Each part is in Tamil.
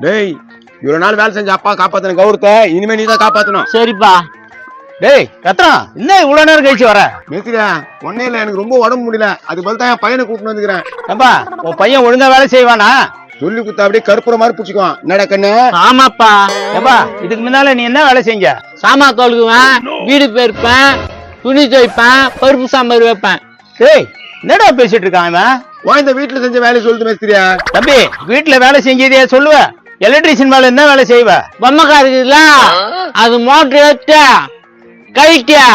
டேய் இவ்வளவு நாள் வேலை செஞ்ச அப்பா காப்பாத்தன கௌரவத்தை இனிமே நீதான் காப்பாத்தணும். சரிப்பா. டேய் ரத்னம், என்ன இவ்வளவு நேரம் கழிச்சு வர? மேஸ்திரியா ஒன்னே இல்ல, எனக்கு ரொம்ப உடம்பு முடியல, அது போல தான் என் பையனை கூப்பிட்டு வந்துக்கிறேன். ஏப்பா உன் பையன் ஒழுங்கா வேலை செய்வானா? சொல்லி குத்தா அப்படியே கருப்புற மாதிரி பிடிச்சிக்குவான். என்னடா கண்ணு? ஆமாப்பா. ஏப்பா இதுக்கு முன்னால நீ என்ன வேலை செஞ்ச? சாமா கழுகுவேன், வீடு பெருப்பேன், துணி துவைப்பேன், பருப்பு சாம்பார் வைப்பேன். டேய் என்னடா பேசிட்டு இருக்கான் இவன்? ஓ இந்த வீட்டுல செஞ்ச வேலையை சொல்லுது மேஸ்திரியா. தம்பி வீட்டுல வேலை செஞ்சதே சொல்லுவ, எலக்ட்ரிஷியன் வேலை என்ன வேலை செய்வ? பொம்மைக்கா இருக்குதுல்ல, அது மோட்டர் ஏத்த கழிட்டியா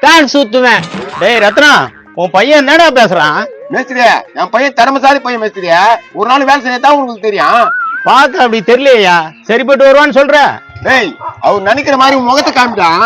ஃபேன் சுத்துவேன். டேய் ரத்னம், உன் பையன் என்னடா பேசுறான்? மேஸ்திரியா என் பையன் திறமைசாலி பையன் மேஸ்திரியா. ஒரு நாள் வேலை செஞ்சதான் உங்களுக்கு தெரியும். பார்க்க அப்படி தெரியலையா? சரிப்பட்டு வருவான்னு சொல்ற? டேய் அவர் நினைக்கிற மாதிரி உன் முகத்தை காமிட்டான்.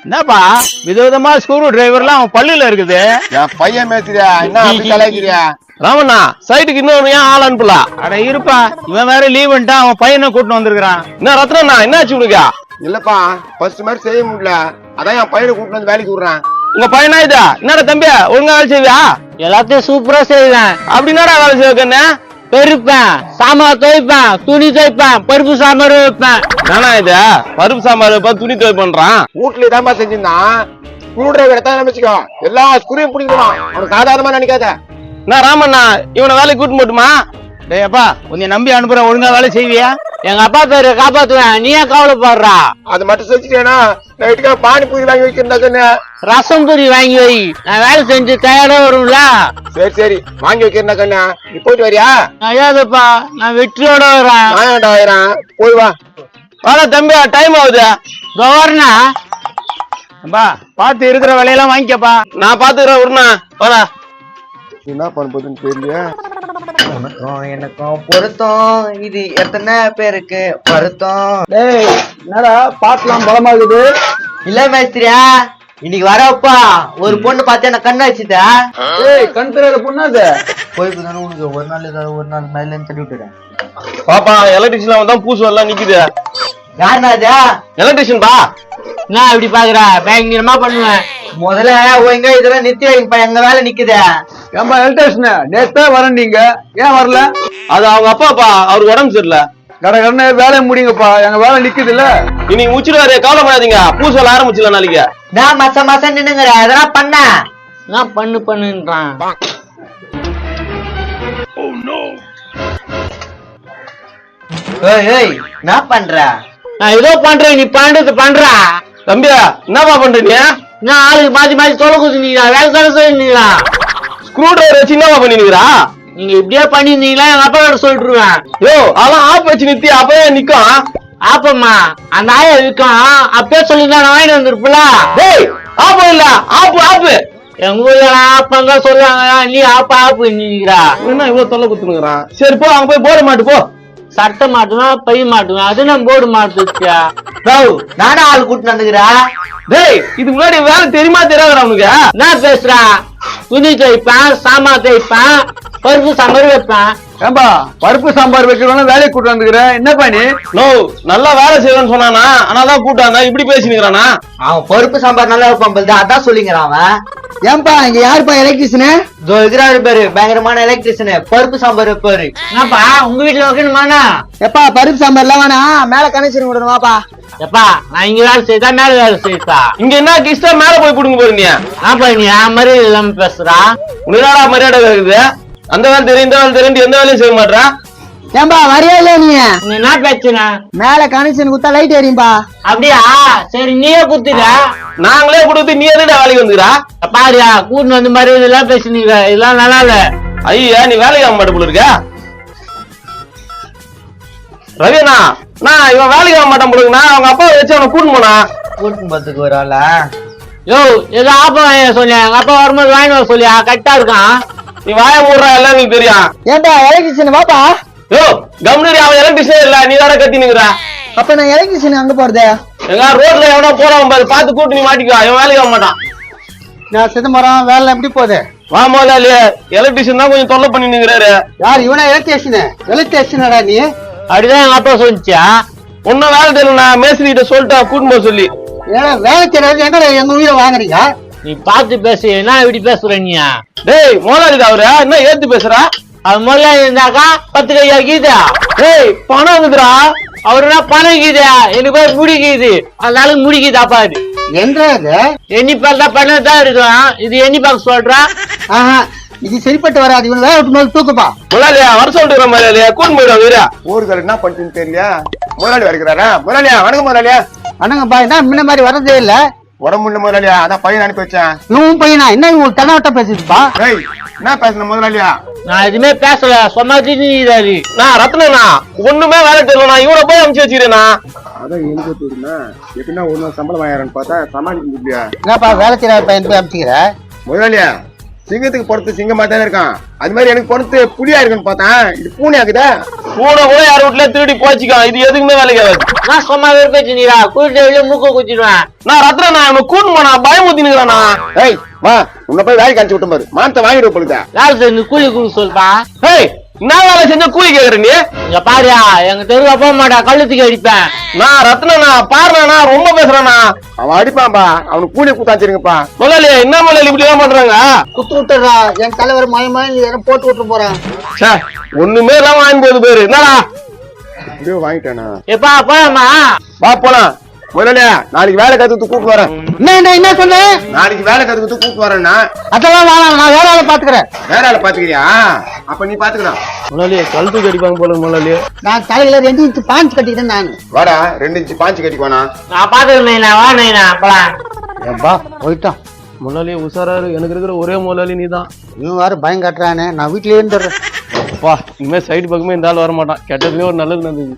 என்னப்பா விதவிதமா ஸ்க்ரூ டிரைவர்லாம் அவன் பள்ளியில இருக்குது. என் பையன் மேஸ்திரியா என்ன அப்படி கலாய்க்கிறியா? ராமண்ணா சைட்டுக்கு இன்னொரு ஏன் ஆள் அனுப்பலாம்? அட இருப்பா, இவன் வேற லீவ்ன்ட்டா அவன் பையனை கூட்டிட்டு வந்திருக்கான். என்ன ரத்னா என்னாச்சு உனக்கு? இல்லப்பா ஃபர்ஸ்ட் மாதிரி செய்ய முடியல, அதான் என் பையனை கூட்டிட்டு வந்து வேலைக்கு விடுறான். உங்க பையனா இதா? என்னடா தம்பி ஒழுங்கா வேலை செய்வியா? எல்லாத்தையும் சூப்பரா செய்வேன். அப்படின்னாடா வேலை செய்வக்கண்ணே? பெருப்பேன், சாம்பார் துவைப்பேன், துணி துவைப்பேன், பருப்பு சாம்பார் வைப்பேன். நானா இது பருப்பு சாம்பார் வைப்பா, துணி துவை பண்றான். வீட்டுல தான்ப்பா செஞ்சிருந்தான். ஸ்க்ரூ டிரைவர் எடுத்தா வச்சுக்கோ, எல்லா ஸ்க்ரூயும் பிடிக்கணும். அவனுக்கு சாதாரணமா நினைக்காத. என்ன ராமண்ணா இவனை வேலைக்கு கூட்டு போட்டுமா? டேய் அப்பா உன்னை நம்பி அனுப்புறேன், ஒழுங்கா வேலை செய்வியா? எங்க அப்பா பேரு காப்பாத்துவேன், நீ ஏன் கவலைப்படுறா? அது மட்டும் செஞ்சுட்டேன்னா நைட்டுக்கா பானிபூரி வாங்கி வைக்கிறேன். ரசம் பொரி வாங்கி வை, நான் வேலை செஞ்சு தயாரா வரும்ல. சரி சரி வாங்கி வைக்கிறேன் கண்ணா. நீ போயிட்டு வரியா? நான் ஏதுப்பா, நான் வெற்றியோட வரேன். நான் ஆயிரம் போய் வா. வாடா தம்பி டைம் ஆகுது. கவர்னா அப்பா பார்த்து இருக்கிற வேலையெல்லாம் வாங்கிக்கப்பா, நான் பாத்துக்கிறேன். உருணா வாடா. என்ன பண்ண போதுன்னு தெரியல. எனக்கும் பொருத்தம் இது எத்தனை பேருக்கு பொருத்தம்? டேய் என்னடா பாட்டுலாம் பலமாகுது? இல்ல மேஸ்திரியா, இன்னைக்கு வரப்பா ஒரு பொண்ணு பார்த்து என்ன கண்ணு வச்சுட்டா. ஏய் கண் தெரியாத பொண்ணு அது. போய் தானே உனக்கு ஒரு நாள் ஏதாவது ஒரு நாள் மேல தள்ளி விட்டுறேன். பாப்பா எலக்ட்ரிஷியன் தான் பூசு எல்லாம் நிக்குது. யாருன்னா அது? எலக்ட்ரிஷியன் பா. நான் இப்படி பாக்குற பயங்கரமா பண்ணுவேன். முதல்ல எங்க இதெல்லாம் நிறுத்தி வைங்கப்பா, எங்க வேலை நிக்குது. ஏன்பா எலக்ட்ரிஷியன் நேத்தா வரேன், நீங்க ஏன் வரல? அது அவங்க அப்பாப்பா, அவருக்கு உடம்பு சரியில்ல. கடற்கடனை வேலையை முடிங்கப்பா, எங்க வேலை நிக்குது இல்ல. இன்னைக்கு முடிச்சிருவாரு, கவலைப்படாதீங்க. பூசு வேலை ஆரம்பிச்சுல நாளைக்கு. நான் மாசம் நின்னுங்கிற அதெல்லாம் பண்ண நான் பண்ணுன்றான். என்ன பண்ற? நான் ஏதோ பண்றேன், நீ பண்றது பண்றா. தம்பியா என்னப்பா பண்றீங்க? நான் ஆளுக்கு மாத்தி மாத்தி சொல்ல கொடுத்துட்டீங்களா? வேலை தானே சொல்லிருந்தீங்களா? ஸ்க்ரூ டிரைவர் வச்சு என்னப்பா பண்ணிருக்கிறா? நீங்க இப்படியே பண்ணிருந்தீங்களா எங்க அப்பா கிட்ட சொல்லிட்டுருவேன். யோ அதெல்லாம் ஆப் வச்சு நிறுத்தி அப்பவே நிக்கும். ஆப்பம்மா அந்த ஆயா விற்கும், அப்பயே சொல்லிருந்தா நான் வாங்கிட்டு வந்திருப்பல. டேய் ஆப் இல்ல, ஆப் ஆப். எங்க ஊர்ல ஆப்பங்க சொல்றாங்க, நீ ஆப்பு நிக்கிறா. என்ன இவ்வளவு தொல்லை குத்துனுக்குறான்? சரி போ, அங்க போய் போட மாட்டு போ. சட்டை மாட்டுவேன், பை மாட்டுவேன், அது நான் போர்டு மாட்டுச்சியா. நானும் ஆள் கூட்டு வந்துக்கிறா. டேய் இதுக்கு முன்னாடி வேலை தெரியுமா தெரியாதா உனக்கு? என்ன பேசுறா? துணி துவைப்பேன், சாமான் துவைப்பேன், பருப்பு சாம்பார் வைப்பேன். ஏம்பா பருப்பு சாம்பார் வைக்கிறவன வேலையை கூட்டு வந்துக்கிறேன், என்ன பண்ணி? நோ நல்லா வேலை செய்வேன்னு சொன்னானா, ஆனாதான் கூட்டாந்தா இப்படி பேசினுக்கிறானா? அவன் பருப்பு சாம்பார் நல்லா வைப்பான், அதான் சொல்லிங்கிறான் அவன். ஏன்பா இங்க யாருப்பா எலக்ட்ரிஷியனு? இருக்கிறாரு பேரு பயங்கரமான எலக்ட்ரிஷியனு, பருப்பு சாம்பார் வைப்பாரு. என்னப்பா உங்க வீட்டுல வைக்கணுமாண்ணா? எப்பா பருப்பு சாம்பார்லாம் வேணா, மேல கனெக்ஷன் விடணும் வாப்பா. எப்பா நான் இங்க வேலை செய்தா மேல வேலை செய்தா? இங்க என்ன கிஸ்டா மேல போய் புடுங்க போறீங்க? ஆப்பா நீ மாதிரி இல்லாம பேசுறா. உனதாடா மரியாதை இருக்குது? அந்த வேலை தெரியும் இந்த வேலை தெரியும், எந்த வேலையும் செய்ய மாட்டா. ஏன்பா வரையா இல்லையா நீ? நீ என்ன பேசுன? மேல கனெக்ஷன் குத்தா லைட் எரியும்பா. அப்படியா? சரி நீயே குத்துட. நாங்களே கொடுத்து நீ எதுடா வேலைக்கு வந்துக்கிறா? பாரியா கூட்டு வந்து மாதிரி இதெல்லாம் பேசுனீங்க, இதெல்லாம் நல்லா இல்ல. ஐயா நீ வேலைக்கு ஆக மாட்ட போல இருக்க ரவிண்ணா. நான் இவன் வேலைக்கு ஆக மாட்டான் போல இருக்குண்ணா. அவங்க அப்பா வச்சு அவனை கூட்டு போனா கூட்டு போறதுக்கு ஒரு ஆளா? யோ ஏதோ ஆப்பா வாங்க சொல்லி எங்க அப்பா வரும்போது வாங்கிட்டு வர சொல்லியா, கரெக்டா இருக்கான். நீ வாய மூடுறா, எல்லாம் எனக்கு தெரியும். ஏன்பா எலக்ட்ரிஷியன் வாப்பா. யோ கம்னரி, அவன் எலக்ட்ரிஷியன் இல்ல, நீ தானே கத்தி நிக்கிற. அப்ப நான் எலக்ட்ரிஷியன் அங்க போறது. எங்க ரோட்ல எவனா போறான் பாரு, பார்த்து கூட்டு நீ மாட்டிக்கோ. இவன் வேலைக்கு ஆக மாட்டான். நான் சிதம்பரம் வேலை எப்படி போகுது? வா முதல்ல, எலக்ட்ரிஷியன் தான் கொஞ்சம் தொல்லை பண்ணி நிக்கிறாரு. யார் இவனா? எலக்ட்ரிஷியன் எலக்ட்ரிஷியனடா நீ? அப்படிதான் எங்க அப்பா சொல்லிச்சா. ஒன்னும் வேலை தெரியல, மேஸ்திரி கிட்ட சொல்லிட்டா கூட்டு போக சொல்லி. ஏன்னா வேலை தெரியாது, எங்க எங்க உயிரை வாங்குறீங்க? நீ பார்த்து பேசு, என்ன இப்படி பேசுற நீ? டேய் முதலாளி அவரு என்ன ஏத்து பேசுறா? அது முதல்ல இருந்தாக்கா 10 கையா கீதா. ஏய் பணம் இருக்குதுடா. அவருனா பணம் கீதா, எனக்கு போய் முடிக்குது, அதனால முடிக்குதா பாரு. என்றது எண்ணி பார்த்தா பணம் தான் இருக்கும், இது எண்ணி பார்க்க சொல்றா. ஆஹா, இது சரிப்பட்டு வராது. இவனை வேலை விட்டு முதல்ல தூக்குப்பா. முதலாளியா வர சொல்லிட்டு முதலாளியா கூட்டு போயிடும் வீரா. ஊருக்கு என்ன பண்ணிட்டுன்னு தெரியலையா? முதலாளி வருகிறாரா? முதலாளியா வணக்கம் முதலாளியா. அண்ணங்கப்பா, என்ன முன்ன மாதிரி வரதே இல்ல. உடம்பு இல்ல முதலாளியா, அதான் பையன் அனுப்பி வச்சேன். இவன் பையனா என்ன இவங்க தனவட்ட பேசிட்டுப்பா? ஏய் என்ன பேசுன முதலாளியா? நான் எதுவுமே பேசல, சும்மா திணிதாரி. நான் ரத்னா ஒண்ணுமே வேலை தெரியலண்ணா, இவனை போய் அனுப்பிச்சு வச்சுக்கிறேண்ணா. அதான் எனக்கு தெரியுமா, எப்படின்னா ஒரு நாள் சம்பளம் வாங்குறான்னு பார்த்தா சமாளிக்க முடியலையா? என்னப்பா வேலை செய்யற பையன் போய் அனுப்பிச்சுக்கிற? முதலாளியா, சிங்கத்துக்கு பொறுத்து சிங்கமா தானே இருக்கான், அது மாதிரி எனக்கு பொறுத்து புலியா இருக்குன்னு பார்த்தேன், இது பூனை ஆகுதா? பூனை கூட யார் வீட்டுல திருடி போச்சுக்கான், இது எதுக்குமே வேலைக்கு ஆகாது. நான் சும்மா வெறுப்பேச்சுனீரா, கூட்டிட்டு வெளியே மூக்க குத்திடுவேன். நான் ரத்னா இவனை கூட்டு போனா பயமுத்தினுக்கிறானா. ஏய் வா, உன்னை போய் வேலைக்கு அனுப்பிச்சு விட்டு பாரு, மானத்தை வாங்கிட்டு போலுதா. வேலை செஞ்சு கூலி கொடுக்க சொல்லுப்பா. ஏய் நான் வேலை செஞ்ச கூலி கேக்குற நீ? இங்க பாரியா, எங்க தெருவா போக மாட்டா, கழுத்துக்கு அடிப்பேன். நான் ரத்னா பாருண்ணா ரொம்ப பேசுறானா. அவன் அடிப்பான்பா, அவனுக்கு கூலி கூட்டாச்சிருங்கப்பா. முதலாளி என்ன முதலாளி இப்படி எல்லாம் பண்றாங்க? குத்து விட்டுறா, என் தலைவர் மயமா போட்டு விட்டு போறான். சே ஒண்ணுமே இல்லாம வாங்கி போகுது பேரு என்னடா. இப்படியோ வாங்கிட்டானா? எப்பா போலாமா? வா போலாம். முதலாளியா, நாளைக்கு வேலை கத்துக்கிட்டு கூப்பிட்டு வரேன். என்ன சொன்ன? நாளைக்கு வேலை கத்துக்கிட்டு கூப்பிட்டு வரேன்னா அதெல்லாம் வேணாம், நான் வேற ஆளை பாத்துக்கிறேன். வேற ஆளை பாத்துக்கிறியா? அப்ப நீ பாத்துக்கலாம். முதலாளி கழுத்துக்கு அடிப்பாங்க போல முதலாளி. நான் தலையில 2 இன்ச்சு பாஞ்சு கட்டிக்கிட்டேன் நானு. வாடா, 2 இன்ச்சு பாஞ்சு கட்டிக்குவானா? நான் பாத்துக்கிறேன், வா நைனா போலாம். ஏன்பா போயிட்டான். முதலாளி உசாராரு, எனக்கு இருக்கிற ஒரே முதலாளி நீ தான். இவன் வேற பயம் காட்டுறானே, நான் வீட்லயே இருந்துடுறேன். இனிமே சைடு பக்கமே இந்த ஆள் வர மாட்டான், கெட்டதுலயே ஒரு நல்லது நடந்தது.